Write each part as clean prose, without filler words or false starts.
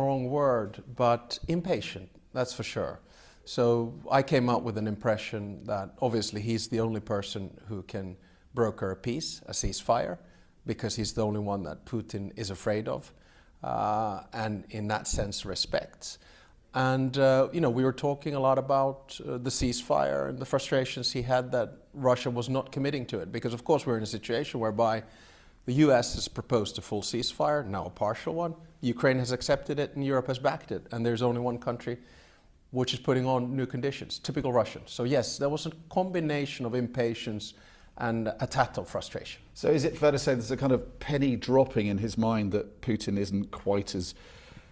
Wrong word, but impatient, that's for sure. So I came out with an impression that obviously he's the only person who can broker a peace, a ceasefire, because he's the only one that Putin is afraid of, and in that sense respects. And we were talking a lot about the ceasefire and the frustrations he had that Russia was not committing to it, because of course we're in a situation whereby the US has proposed a full ceasefire, now a partial one. Ukraine has accepted it and Europe has backed it, and there's only one country which is putting on new conditions, typical Russian. So yes, there was a combination of impatience and a tad of frustration. So is it fair to say there's a kind of penny dropping in his mind that Putin isn't quite as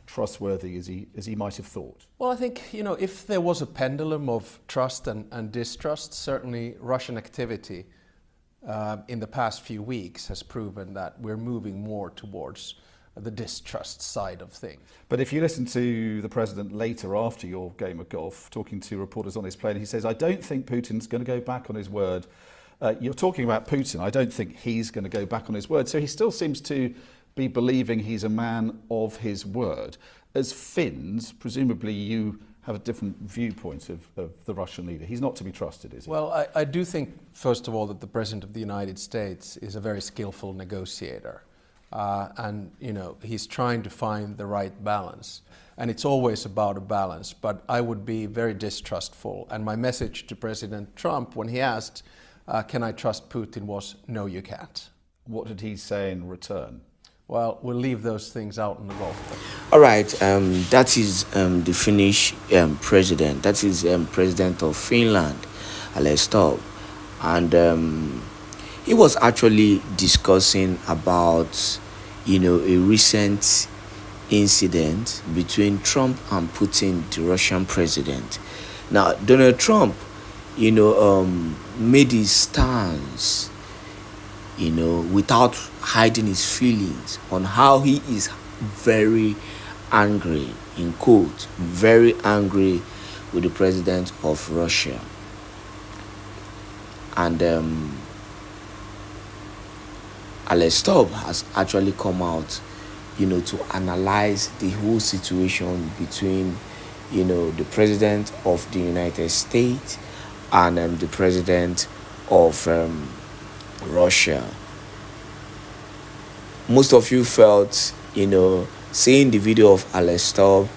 trustworthy as he might have thought? Well, I think, if there was a pendulum of trust and distrust, certainly Russian activity in the past few weeks has proven that we're moving more towards the distrust side of things. But if you listen to the president later after your game of golf, talking to reporters on his plane, he says, I don't think Putin's going to go back on his word. You're talking about Putin. I don't think he's going to go back on his word. So he still seems to be believing he's a man of his word. As Finns, presumably you have a different viewpoint of the Russian leader. He's not to be trusted, is he? Well, I do think, first of all, that the President of the United States is a very skillful negotiator. And he's trying to find the right balance. And it's always about a balance. But I would be very distrustful. And my message to President Trump when he asked, can I trust Putin, was, no, you can't. What did he say in return? Well, we'll leave those things out in the golf course. All right, that is the Finnish president. That is president of Finland, Èkpá. And he was actually discussing about, a recent incident between Trump and Putin, the Russian president. Now, Donald Trump, made his stance, without hiding his feelings on how he is very angry, in quote, very angry with the president of Russia. And Èkpá has actually come out, to analyze the whole situation between, the president of the United States and the president of Russia. Most of you felt, seeing the video of Èkpá,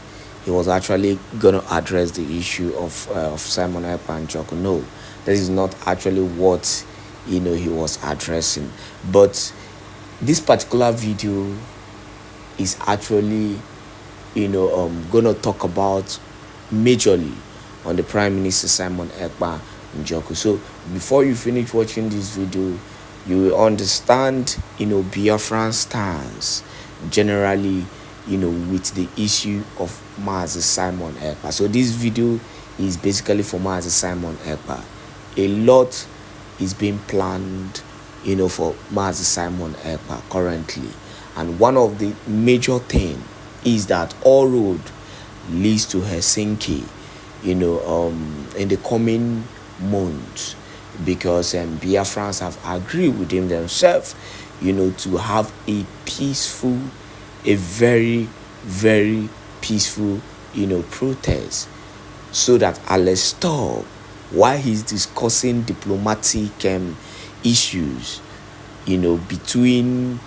he was actually going to address the issue of Simon Èkpá and Joko. No, that is not actually what, he was addressing. But this particular video is actually, going to talk about majorly on the Prime Minister Simon Èkpá and Joko. So before you finish watching this video, you will understand, Biafran stance generally, with the issue of Mazi Simon Èkpá. So this video is basically for Mazi Simon Èkpá. A lot is being planned, for Mazi Simon Èkpá currently. And one of the major things is that all road leads to Helsinki, in the coming months, because Biafrans have agreed with him themselves, to have a peaceful, a very, very peaceful, protest, so that Èkpá, while he's discussing diplomatic issues, between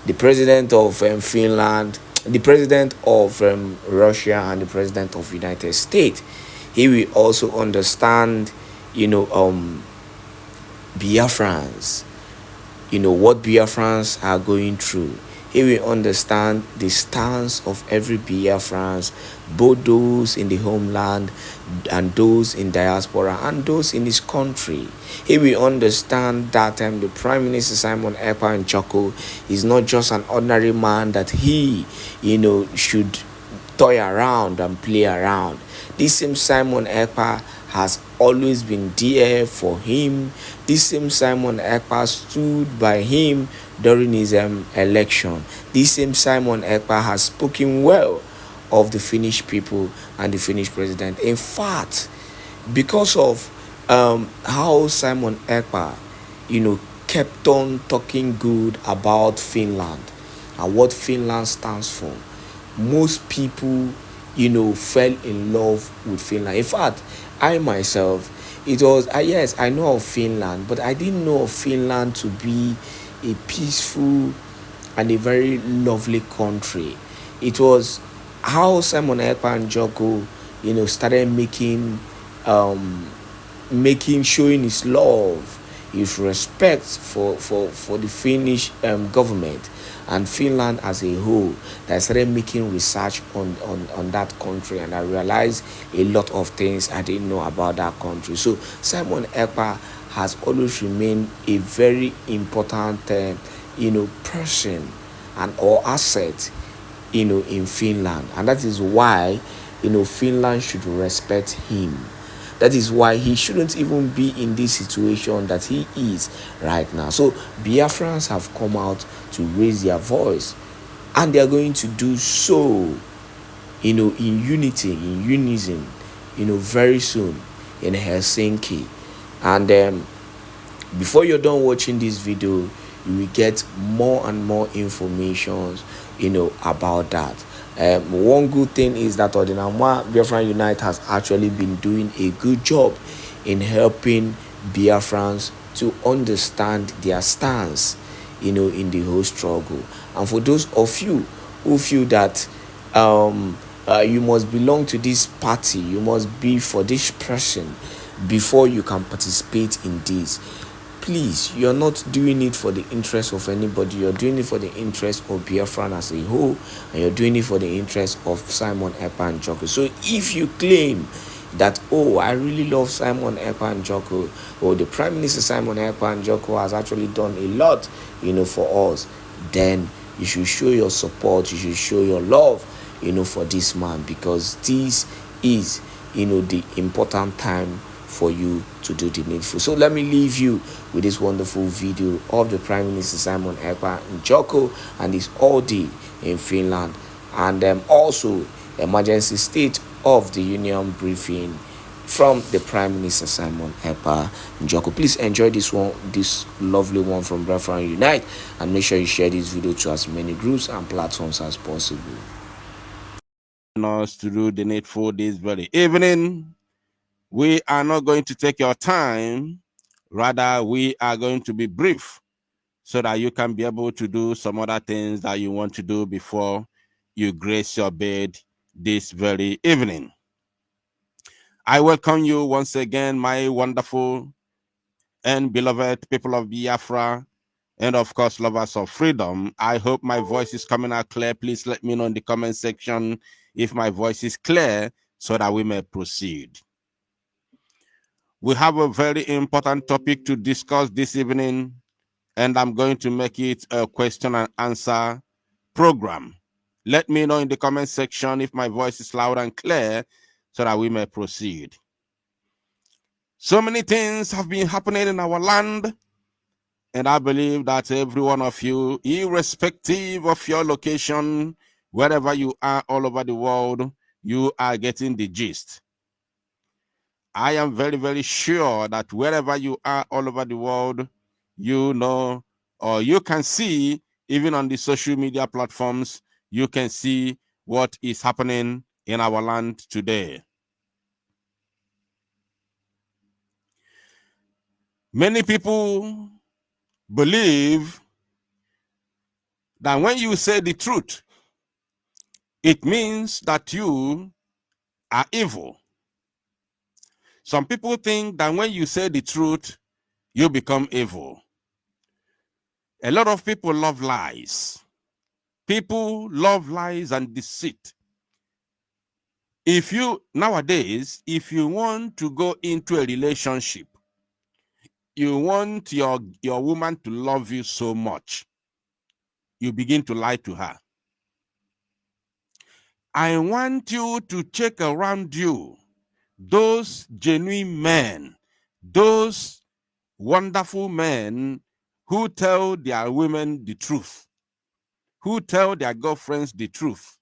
the president of Finland, the president of Russia, and the president of the United States, he will also understand, Biafrans, what Biafrans are going through. He will understand the stance of every Biafrans, both those in the homeland and those in diaspora and those in his country. He will understand that the Prime Minister Simon Èkpá and Joko is not just an ordinary man that he, should toy around and play around. This same Simon Èkpá has always been there for him. This same Simon Èkpá stood by him during his election. This same Simon Èkpá has spoken well of the Finnish people and the Finnish president. In fact, because of how Simon Èkpá, kept on talking good about Finland and what Finland stands for, most people, fell in love with Finland. In fact, I myself, yes, I know of Finland, but I didn't know of Finland to be a peaceful and a very lovely country. It was how Simon Ekpa and Joko, started um, showing his love, his respect for the Finnish government and Finland as a whole, that I started making research on that country, and I realized a lot of things I didn't know about that country. So Simon Ekpa has always remained a very important person and or asset in Finland, and that is why Finland should respect him. That is why he shouldn't even be in this situation that he is right now. So Biafrans have come out to raise their voice, and they are going to do so, in unity, in unison, very soon in Helsinki. And before you're done watching this video, you will get more and more information, about that. One good thing is that Ordinamwa Biafra Unite has actually been doing a good job in helping Biafrans to understand their stance, in the whole struggle. And for those of you who feel that you must belong to this party, you must be for this person before you can participate in this, please, you're not doing it for the interest of anybody. You're doing it for the interest of Biafran as a whole, and you're doing it for the interest of Simon Ekpa and Joko. So if you claim that, oh, I really love Simon Ekpa and Joko, or the Prime Minister Simon Ekpa and Joko has actually done a lot, for us, then you should show your support, you should show your love, for this man, because this is, the important time for you to do the needful. So let me leave you with this wonderful video of the Prime Minister Simon Ekpa and Joko and his all-day in Finland, and also emergency state of the union briefing from the Prime Minister Simon Ekpa and Joko. Please enjoy this lovely one from Biafra Unite, and make sure you share this video to as many groups and platforms as possible. Us to do the needful this very evening. We are not going to take your time. Rather, we are going to be brief so that you can be able to do some other things that you want to do before you grace your bed this very evening. I welcome you once again, my wonderful and beloved people of Biafra, and of course, lovers of freedom. I hope my voice is coming out clear. Please let me know in the comment section if my voice is clear so that we may proceed. We have a very important topic to discuss this evening, and I'm going to make it a question and answer program. Let me know in the comment section if my voice is loud and clear so that we may proceed. So many things have been happening in our land, and I believe that every one of you, irrespective of your location, wherever you are all over the world, you are getting the gist. I am very, very sure that wherever you are all over the world, you know, or you can see, even on the social media platforms, you can see what is happening in our land today. Many people believe that when you say the truth, it means that you are evil. Some people think that when you say the truth, you become evil. A lot of people love lies. People love lies and deceit. Nowadays, if you want to go into a relationship, you want your woman to love you so much, you begin to lie to her. I want you to check around you those genuine men, those wonderful men who tell their women the truth, who tell their girlfriends the truth,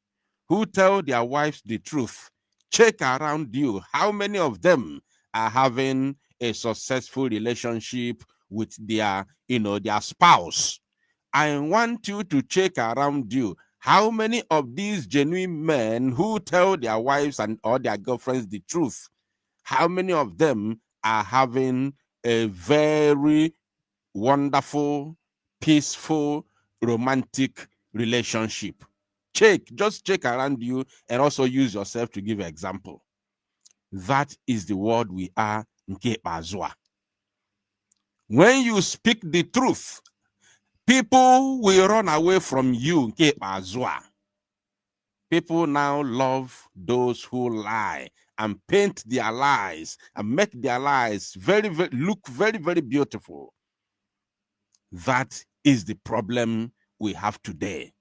who tell their wives the truth. Check around you. How many of them are having a successful relationship with their spouse? I want you to check around you. How many of these genuine men who tell their wives and or their girlfriends the truth, how many of them are having a very wonderful, peaceful, romantic relationship? Just check around you and also use yourself to give an example. That is the world we are, nke Èkpá. When you speak the truth, people will run away from you, nke Èkpá. People now love those who lie and paint their lies and make their lies look very, very beautiful. That is the problem we have today.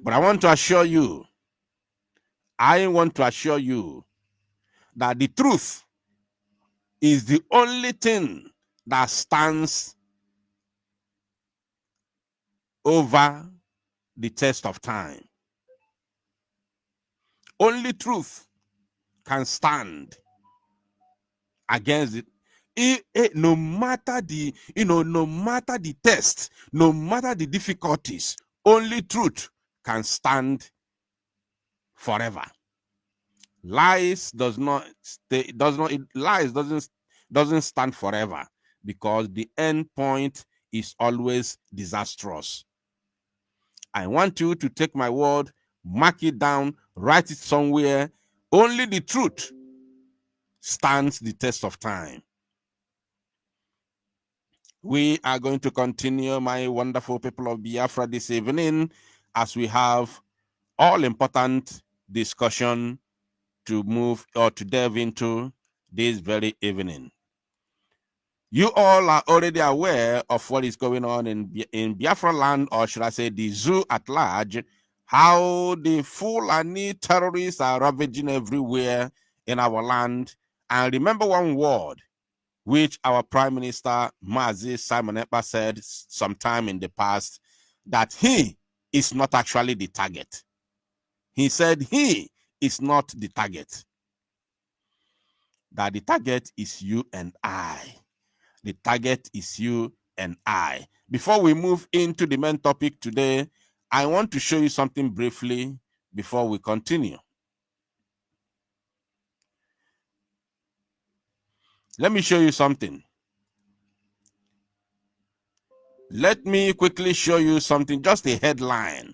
But I want to assure you that the truth is the only thing that stands over the test of time. Only truth can stand against it. No matter the test, no matter the difficulties, only truth can stand forever. Lies doesn't stand forever, because the end point is always disastrous. I want you to take my word, mark it down, write it somewhere. Only the truth stands the test of time. We are going to continue, my wonderful people of Biafra, this evening, as we have all important discussion to move or to delve into this very evening. You all are already aware of what is going on in Biafra land, or should I say the zoo at large, how the Fulani terrorists are ravaging everywhere in our land. And remember one word which our Prime Minister Mazi Simon Ekpá said sometime in the past, that he is not actually the target. He said he is not the target. That the target is you and I. The target is you and I. Before we move into the main topic today, I want to show you something briefly before we continue. Let me show you something. Let me quickly show you something, just a headline,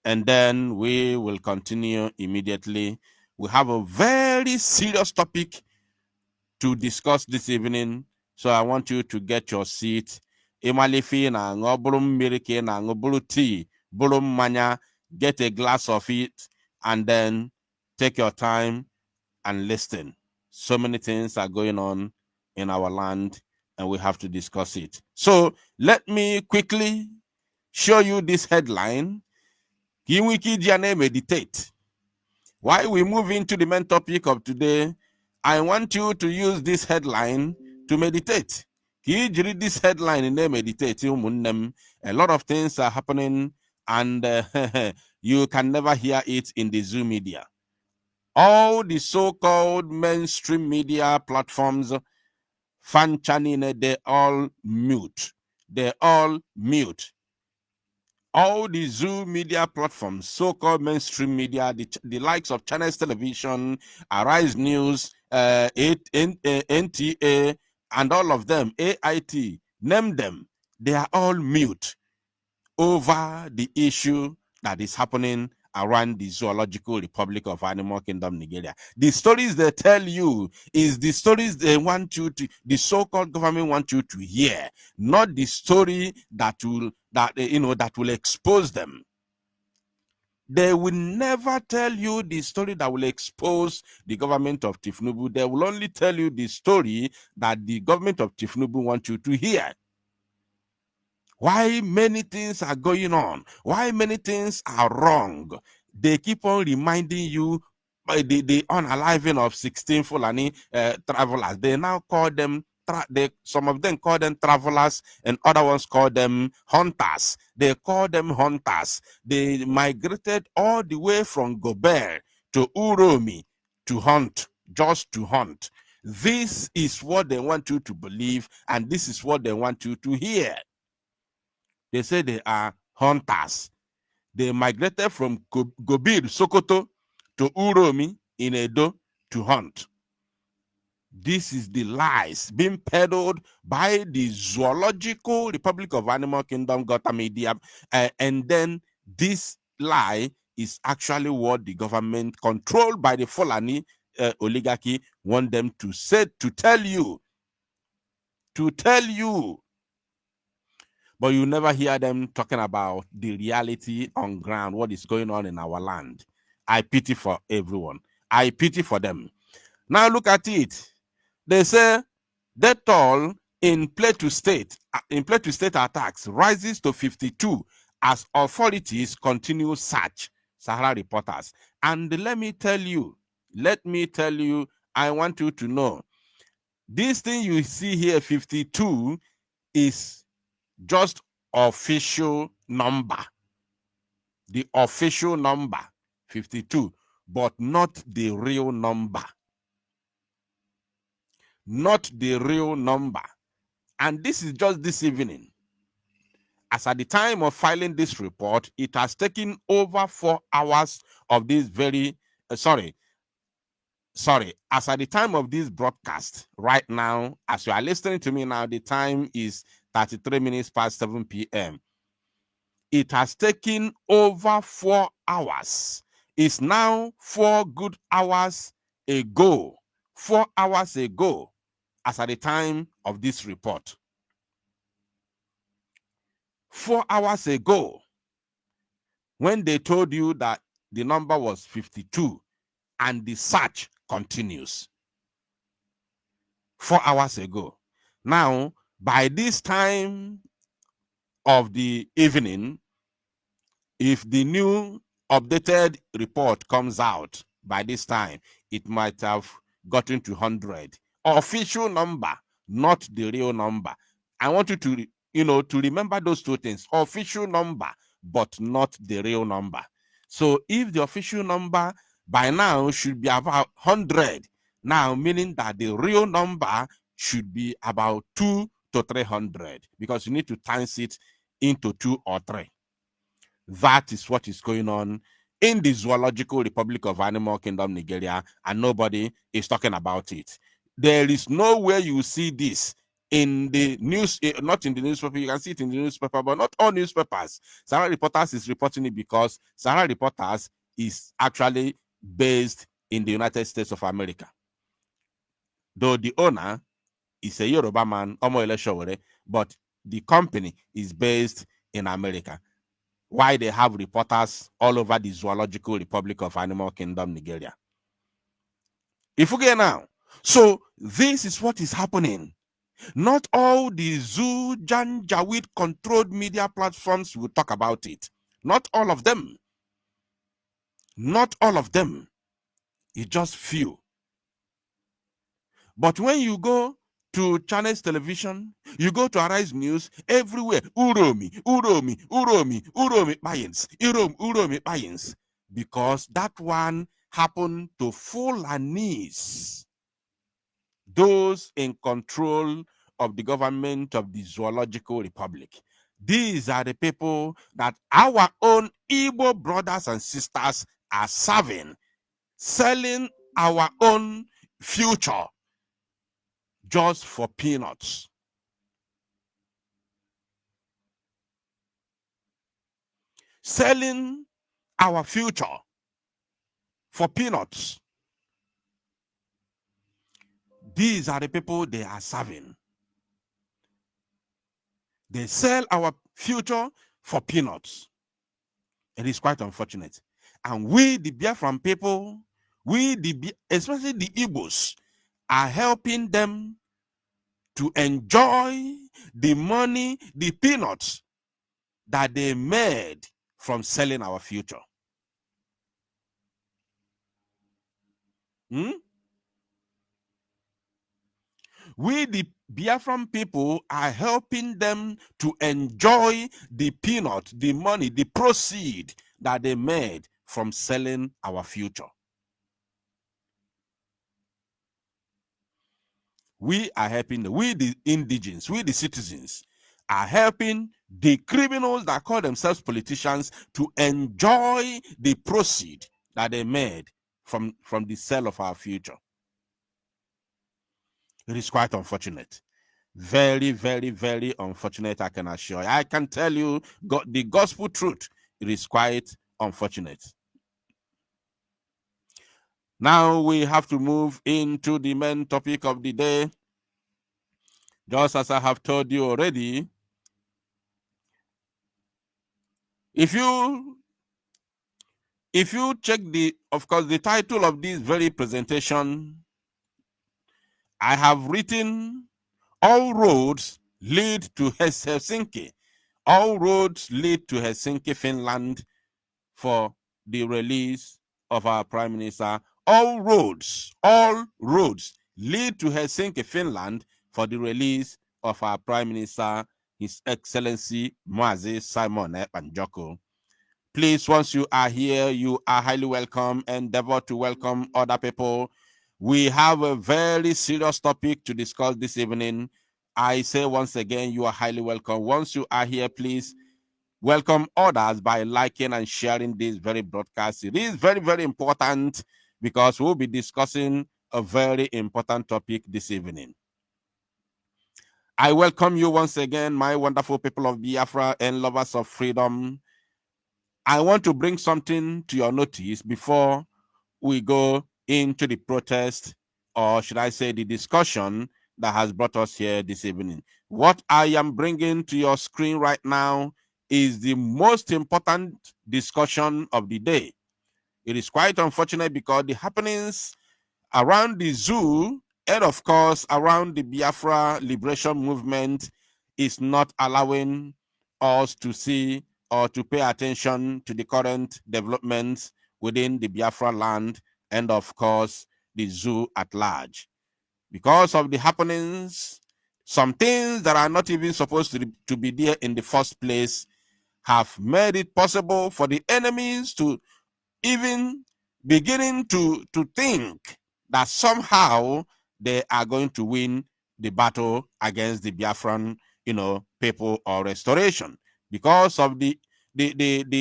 and then we will continue immediately. We have a very serious topic to discuss this evening, so I want you to get your seat. Imalifi na ngobulu mmiri na ngobulu tea, bulu mmanya, get a glass of it, and then take your time and listen. So many things are going on in our land, and we have to discuss it. So let me quickly show you this headline. Kiwiki Diane meditate. While we move into the main topic of today, I want you to use this headline to meditate. You read this headline and then meditate. A lot of things are happening, and you can never hear it in the Zoom media. All the so-called mainstream media platforms, fan channel, they all mute. They all mute. All the Zoom media platforms, so-called mainstream media, the likes of Channels Television, Arise News, NTA, and all of them, AIT, name them, they are all mute over the issue that is happening around the Zoological Republic of Animal Kingdom, Nigeria. The stories they tell you is the stories they want you to, the so-called government want you to hear, not the story that will expose them. They will never tell you the story that will expose the government of Tifnubu. They will only tell you the story that the government of Tifnubu want you to hear. Why many things are going on, why many things are wrong, they keep on reminding you by the unaliving of 16 Fulani travelers. They now call them, some of them call them travelers, and other ones call them hunters. They call them hunters. They migrated all the way from Gobert to Uromi to hunt, just to hunt. This is what they want you to believe, and this is what they want you to hear. They say they are hunters. They migrated from Gobir, Sokoto, to Uromi in Edo to hunt. This is the lies being peddled by the Zoological Republic of Animal Kingdom Gota Media. And then this lie is actually what the government, controlled by the Fulani oligarchy, want them to say, to tell you. But you never hear them talking about the reality on ground, what is going on in our land. I pity for everyone. I pity for them. Now look at it. They say death toll in Plateau State attacks rises to 52 as authorities continue search, Sahara reporters. And let me tell you, I want you to know, this thing you see here, 52, is just official number. The official number, 52, but not the real number. Not the real number. And this is just this evening. As at the time of filing this report, it has taken over 4 hours of this very, as at the time of this broadcast, right now, as you are listening to me now, the time is 33 minutes past 7 p.m. It has taken over 4 hours. It's now 4 good hours ago. 4 hours ago, as at the time of this report. 4 hours ago, when they told you that the number was 52 and the search continues. 4 hours ago. Now, by this time of the evening, if the new updated report comes out by this time, it might have gotten to 100. Official number, not the real number. I want you to, to remember those two things. Official number, but not the real number. So if the official number by now should be about 100, now meaning that the real number should be about 200 to 300, because you need to times it into 2 or 3. That is what is going on in the Zoological Republic of Animal Kingdom, Nigeria, and nobody is talking about it. There is nowhere you see this in the news, not in the newspaper. You can see it in the newspaper, but not all newspapers. Sahara Reporters is reporting it because Sahara Reporters is actually based in the United States of America. Though the owner is a Yoruba man, but the company is based in America. Why they have reporters all over the Zoological Republic of Animal Kingdom, Nigeria. If you get now, so this is what is happening. Not all the Zoo Janjaweed controlled media platforms will talk about it. Not all of them. Not all of them. It's just few. But when you go to Channels Television, you go to Arise News, everywhere, Uromi, Bayins, because that one happened to Fulanese, those in control of the government of the Zoological Republic. These are the people that our own Igbo brothers and sisters are serving, selling our own future just for peanuts. Selling our future for peanuts. These are the people they are serving. They sell our future for peanuts. It is quite unfortunate. And we, the Biafran people, especially the Igbos, are helping them to enjoy the money, the peanuts that they made from selling our future. We, the Biafran people, are helping them to enjoy the peanut, the money, the proceed that they made from selling our future. We are helping we, the indigenes, we, the citizens, are helping the criminals that call themselves politicians to enjoy the proceed that they made from the sale of our future. It is quite unfortunate. Very, very, very unfortunate, I can assure you. I can tell you the gospel truth. It is quite unfortunate. Now we have to move into the main topic of the day. Just as I have told you already, if you check of course, the title of this very presentation, I have written, all roads lead to Helsinki. All roads lead to Helsinki, Finland, for the release of our Prime Minister. All roads lead to Helsinki, Finland, for the release of our Prime Minister, His Excellency Mwazi Simon Ekpa. Please, once you are here, you are highly welcome. Endeavor to welcome other people. We have a very serious topic to discuss this evening. I say once again, you are highly welcome. Once you are here, please welcome others by liking and sharing this very broadcast. It is very, very important because we'll be discussing a very important topic this evening. I welcome you once again, my wonderful people of Biafra and lovers of freedom. I want to bring something to your notice before we go into the protest, or should I say the discussion that has brought us here this evening. What I am bringing to your screen right now is the most important discussion of the day. It is quite unfortunate because the happenings around the zoo and of course around the Biafra liberation movement is not allowing us to see or to pay attention to the current developments within the Biafra land and of course the zoo at large. Because of the happenings, some things that are not even supposed to be there in the first place have made it possible for the enemies to even beginning to think that somehow they are going to win the battle against the Biafran, people or restoration, because of the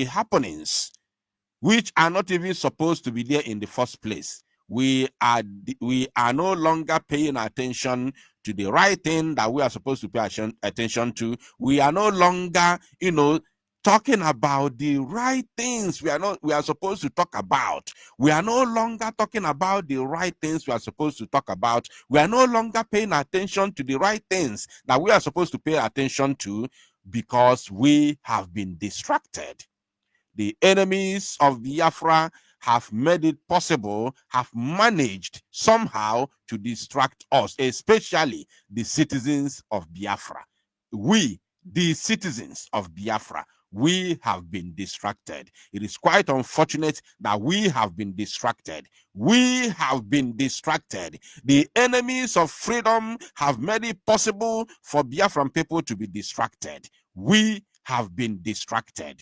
happenings which are not even supposed to be there in the first place. We are no longer paying attention to the right thing that we are supposed to pay attention to. We are no longer, talking about the right things we are supposed to talk about. We are no longer talking about the right things we are supposed to talk about. We are no longer paying attention to the right things that we are supposed to pay attention to because we have been distracted. The enemies of Biafra have made it possible, have managed somehow to distract us, especially the citizens of Biafra. We, the citizens of Biafra, we have been distracted. It is quite unfortunate that we have been distracted. We have been distracted. The enemies of freedom have made it possible for Biafran people to be distracted. We have been distracted.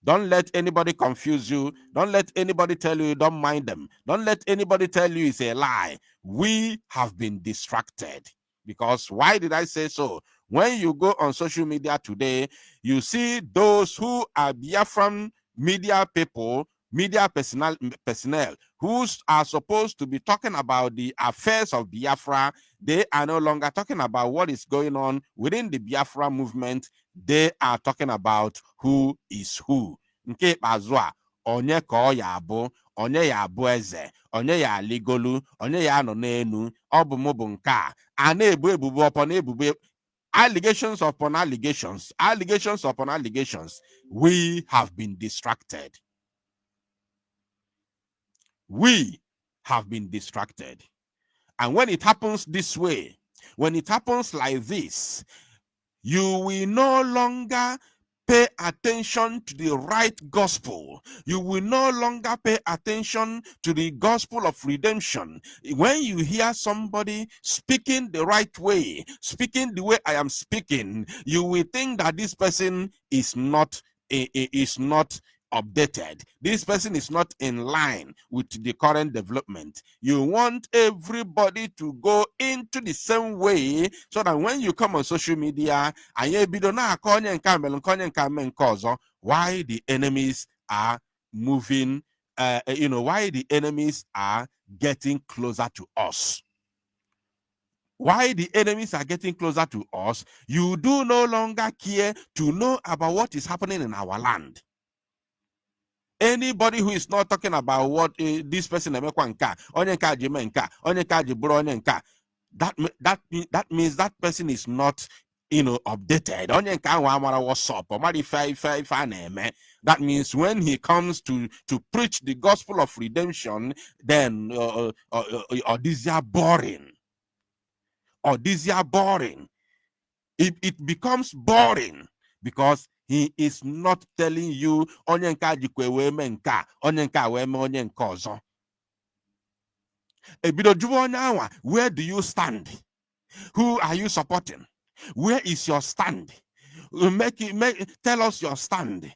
Don't let anybody confuse you. Don't let anybody tell you don't mind them. Don't let anybody tell you it's a lie. We have been distracted. Because why did I say so? When you go on social media today, you see those who are Biafran media people, media personnel, who are supposed to be talking about the affairs of Biafra. They are no longer talking about what is going on within the Biafra movement. They are talking about who is who. Nke ikpeazụ a, onye ka ọ ya abụ, onye ya abụ eze, onye ya aligolu, onye ya anọ n'enu, ọ bụ mụ bụ nke a na-ebu ebubo upon ebubo, allegations upon allegations, allegations upon allegations. We have been distracted. We have been distracted. And when it happens this way, when it happens like this, you will no longer pay attention to the right gospel. You will no longer pay attention to the gospel of redemption. When you hear somebody speaking the right way, speaking the way I am speaking, you will think that this person is not updated. This person is not in line with the current development. You want everybody to go into the same way so that when you come on social media, why the enemies are moving, why the enemies are getting closer to us. Why the enemies are getting closer to us, you do no longer care to know about what is happening in our land. Anybody who is not talking about what this person that means that person is not updated. That means when he comes to preach the gospel of redemption, then this is boring. Or this is boring. It becomes boring because he is not telling you onye nka jikwe wee me nka, onye nka wee me onye nka ọzọ. Ebido jụọ onye anwa, where do you stand? Who are you supporting? Where is your stand? Tell us your stand.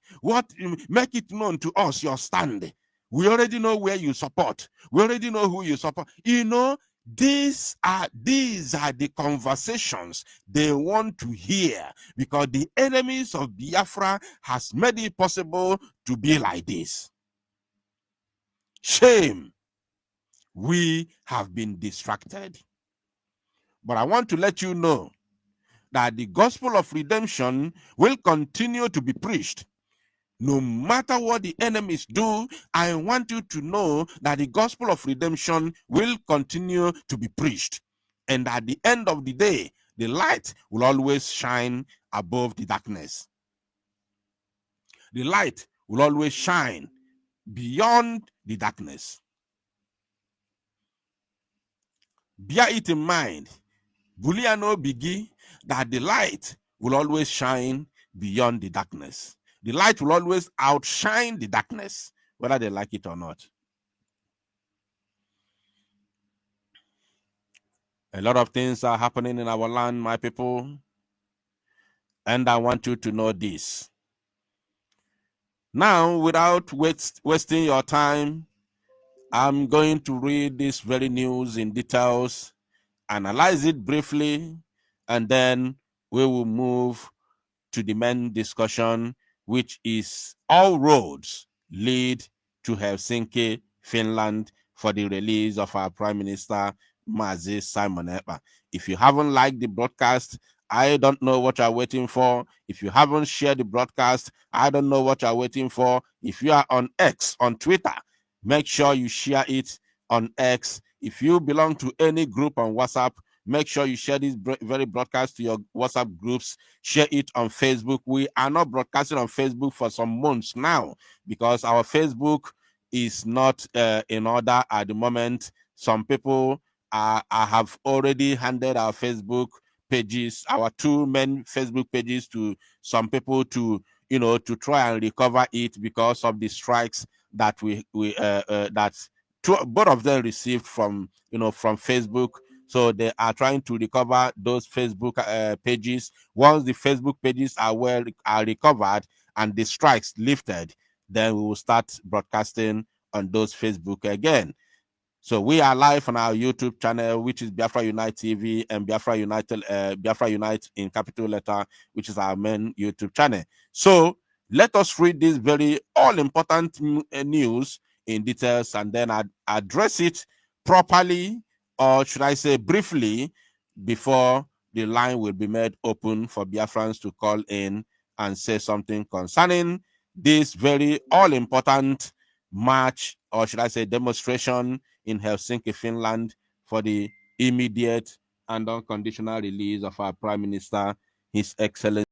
Make it known to us your stand. We already know where you support. We already know who you support. These are the conversations they want to hear, because the enemies of Biafra has made it possible to be like this. Shame. We have been distracted. But I want to let you know that the gospel of redemption will continue to be preached. No matter what the enemies do, I want you to know that the gospel of redemption will continue to be preached. And at the end of the day, the light will always shine above the darkness. The light will always shine beyond the darkness. Bear it in mind, Buliano Bigi, that the light will always shine beyond the darkness. The light will always outshine the darkness, whether they like it or not. A lot of things are happening in our land, my people, and I want you to know this. Now, without wasting your time, I'm going to read this very news in details, analyze it briefly, and then we will move to the main discussion, which is all roads lead to Helsinki, Finland, for the release of our Prime Minister, Mazi Simon Èkpá. If you haven't liked the broadcast, I don't know what you're waiting for. If you haven't shared the broadcast, I don't know what you're waiting for. If you are on X, on Twitter, make sure you share it on X. If you belong to any group on WhatsApp, make sure you share this very broadcast to your WhatsApp groups. Share it on Facebook. We are not broadcasting on Facebook for some months now because our Facebook is not in order at the moment. Some people have already handed our Facebook pages, our two main Facebook pages, to some people to try and recover it because of the strikes that both of them received from Facebook. So they are trying to recover those Facebook pages. Once the Facebook pages are recovered and the strikes lifted, then we will start broadcasting on those Facebook again. So we are live on our YouTube channel, which is Biafra Unite TV, and Biafra Unite in capital letter, which is our main YouTube channel. So let us read this very all-important news in details and then address it properly, or should I say briefly, before the line will be made open for Biafrans to call in and say something concerning this very all-important march, or should I say demonstration, in Helsinki, Finland, for the immediate and unconditional release of our Prime Minister, His Excellency